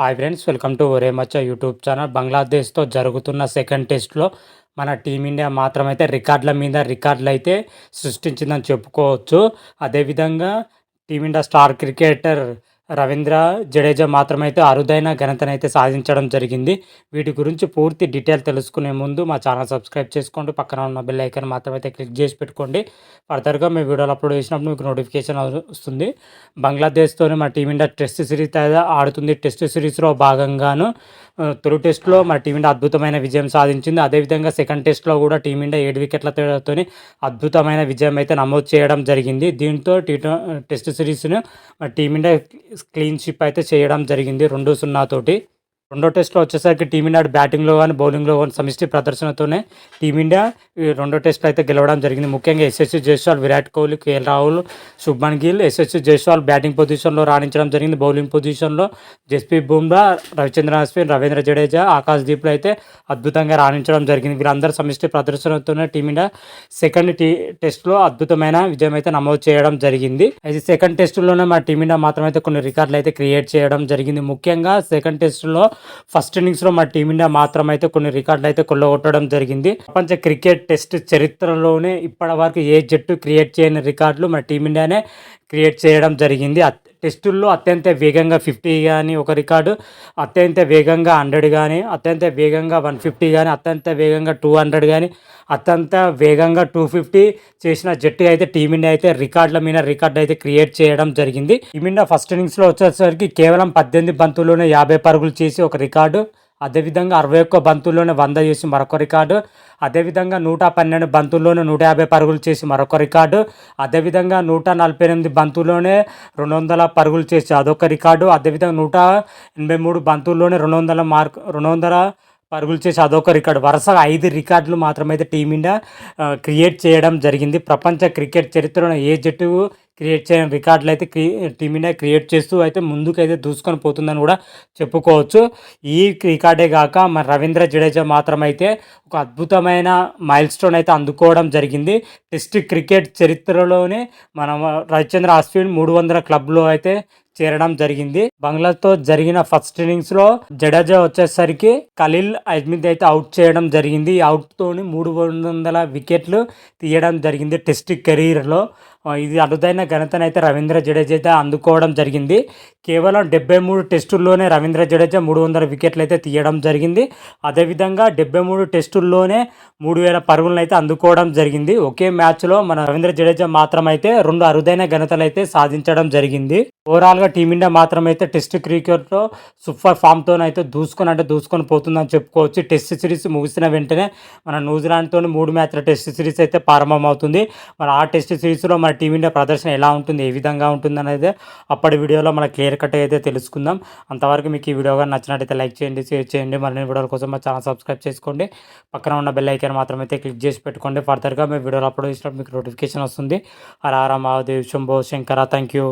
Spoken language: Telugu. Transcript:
హాయ్ ఫ్రెండ్స్, వెల్కమ్ టు ఒరే మచ్చా యూట్యూబ్ ఛానల్. బంగ్లాదేశ్తో జరుగుతున్న సెకండ్ టెస్ట్లో మన టీమిండియా మాత్రమైతే రికార్డుల మీద రికార్డులు అయితే సృష్టించిందని చెప్పుకోవచ్చు. అదేవిధంగా Team India star cricketer Ravindra Jadeja మాత్రమైతే అరుదైన ఘనతనైతే సాధించడం జరిగింది. వీటి గురించి పూర్తి డీటెయిల్ తెలుసుకునే ముందు మా ఛానల్ సబ్స్క్రైబ్ చేసుకోండి, పక్కన ఉన్న బెల్ ఐకాన్ మాత్రమైతే క్లిక్ చేసి పెట్టుకోండి. ఫర్దర్గా మేము వీడియోలు అప్లోడ్ చేసినప్పుడు మీకు నోటిఫికేషన్ వస్తుంది. బంగ్లాదేశ్తోనే మన టీమిండియా టెస్ట్ సిరీస్ ఆడుతుంది. టెస్ట్ సిరీస్లో భాగంగాను తొలి టెస్ట్లో మన టీమిండియా అద్భుతమైన విజయం సాధించింది. అదేవిధంగా సెకండ్ టెస్ట్లో కూడా టీమిండియా 7 వికెట్ల తేడాతో అద్భుతమైన విజయం అయితే నమోదు చేయడం జరిగింది. దీంతో టెస్ట్ సిరీస్ను మన టీమిండియా క్లీన్ షిప్ అయితే చేయడం జరిగింది 2-0 తోటి. రెండో టెస్ట్లో వచ్చేసరికి టీమిండియా బ్యాటింగ్లో కానీ బౌలింగ్లో కానీ సమిష్టి ప్రదర్శనతోనే టీమిండియా ఈ రెండో టెస్ట్లో అయితే గెలవడం జరిగింది. ముఖ్యంగా యశస్వి జైస్వాల్, విరాట్ కోహ్లీ, కేఎల్ రాహుల్, శుభ్మన్ గిల్. యశస్వి జైస్వాల్ బ్యాటింగ్ పొజిషన్లో రాణించడం జరిగింది. బౌలింగ్ పొజిషన్లో జస్ప్రీత్ బుమ్రా, రవిచంద్రన్ అశ్విన్, రవీంద్ర జడేజా, ఆకాశ్ దీప్లు అయితే అద్భుతంగా రాణించడం జరిగింది. వీరందరూ సమిష్టి ప్రదర్శనతోనే టీమిండియా సెకండ్ టెస్ట్లో అద్భుతమైన విజయం అయితే నమోదు చేయడం జరిగింది. అయితే సెకండ్ టెస్టులోనే మా టీమిండియా మాత్రమైతే కొన్ని రికార్డులు అయితే క్రియేట్ చేయడం జరిగింది. ముఖ్యంగా సెకండ్ టెస్టులో ఫస్ట్ ఇన్నింగ్స్లో మా టీమిండియా మాత్రమైతే కొన్ని రికార్డులు అయితే కొల్లగొట్టడం జరిగింది. ప్రపంచ క్రికెట్ టెస్ట్ చరిత్రలోనే ఇప్పటి వరకు ఏ జట్టు క్రియేట్ చేయని రికార్డులు మా టీమిండియానే క్రియేట్ చేయడం జరిగింది. టెస్టుల్లో అత్యంత వేగంగా 50 కానీ ఒక రికార్డు, అత్యంత వేగంగా 100 కానీ, అత్యంత వేగంగా 150 కానీ, అత్యంత వేగంగా 200 కానీ, అత్యంత వేగంగా 250 చేసిన జట్టు అయితే టీమిండియా అయితే రికార్డుల మీద రికార్డు అయితే క్రియేట్ చేయడం జరిగింది. టీమిండియా ఫస్ట్ ఇన్నింగ్స్లో వచ్చేసరికి కేవలం 18 బంతుల్లోనే 50 పరుగులు చేసి ఒక రికార్డు, అదేవిధంగా 61 బంతుల్లోనే 100 చేసి మరొక రికార్డు, అదేవిధంగా 112 బంతుల్లోనే 150 పరుగులు చేసి మరొక రికార్డు, అదేవిధంగా 148 బంతుల్లోనే 200 పరుగులు చేసి అదొక రికార్డు, అదేవిధంగా 183 బంతుల్లోనే 200 పరుగులు చేసి అదొక రికార్డు. వరుసగా 5 రికార్డులు మాత్రమైతే టీమిండియా క్రియేట్ చేయడం జరిగింది. ప్రపంచ క్రికెట్ చరిత్రలో ఏ జట్టు క్రియేట్ చేయని రికార్డులు అయితే టీమిండియా క్రియేట్ చేస్తూ అయితే ముందుకైతే దూసుకొని పోతుందని కూడా చెప్పుకోవచ్చు. ఈ రికార్డే కాక మన రవీంద్ర జడేజా మాత్రమైతే ఒక అద్భుతమైన మైల్ స్టోన్ అయితే అందుకోవడం జరిగింది. టెస్ట్ క్రికెట్ చరిత్రలోనే మనం రవిచంద్ర అశ్విన్ 300 క్లబ్లో అయితే చేరడం జరిగింది. బంగ్లాతో జరిగిన ఫస్ట్ ఇన్నింగ్స్లో జడేజా వచ్చేసరికి ఖలీల్ అహ్మద్ అయితే అవుట్ చేయడం జరిగింది. ఈ అవుట్తోని 300 వికెట్లు తీయడం జరిగింది టెస్ట్ కెరీర్లో. ఇది అరుదైన ఘనతనైతే రవీంద్ర జడేజా అయితే అందుకోవడం జరిగింది. కేవలం 73 టెస్టుల్లోనే రవీంద్ర జడేజా 300 వికెట్లు అయితే తీయడం జరిగింది. అదేవిధంగా 73 టెస్టుల్లోనే 3000 పరుగులను అయితే అందుకోవడం జరిగింది. ఒకే మ్యాచ్లో మన రవీంద్ర జడేజా మాత్రమైతే 2 అరుదైన ఘనతలు అయితే సాధించడం జరిగింది. ఓవరాల్గా టీమిండియా మాత్రమైతే టెస్ట్ క్రికెట్లో సూపర్ ఫామ్తోనైతే దూసుకొని పోతుందని చెప్పుకోవచ్చు. టెస్ట్ సిరీస్ ముగిసిన వెంటనే మన న్యూజిలాండ్తో 3 మ్యాచ్ల టెస్ట్ సిరీస్ అయితే ప్రారంభమవుతుంది. మరి ఆ టెస్ట్ సిరీస్లో మన టీమిండియా ప్రదర్శన ఎలా ఉంటుంది, ఏ విధంగా ఉంటుంది అనేది అప్పటి వీడియోలో మన క్లియర్ కట్ అయితే తెలుసుకుందాం. అంతవరకు మీకు ఈ వీడియో కానీ నచ్చినట్టయితే లైక్ చేయండి, షేర్ చేయండి. మరిన్ని వీడియోల కోసం మా ఛానల్ సబ్స్క్రైబ్ చేసుకోండి, పక్కన ఉన్న బెల్ ఐకాన్ మాత్రమైతే క్లిక్ చేసి పెట్టుకోండి. ఫర్దర్గా మేము వీడియోలు అప్లోడ్ చేసినప్పుడు మీకు నోటిఫికేషన్ వస్తుంది. హర హర మహాదేవ్, శంభో శంకర. Thank you.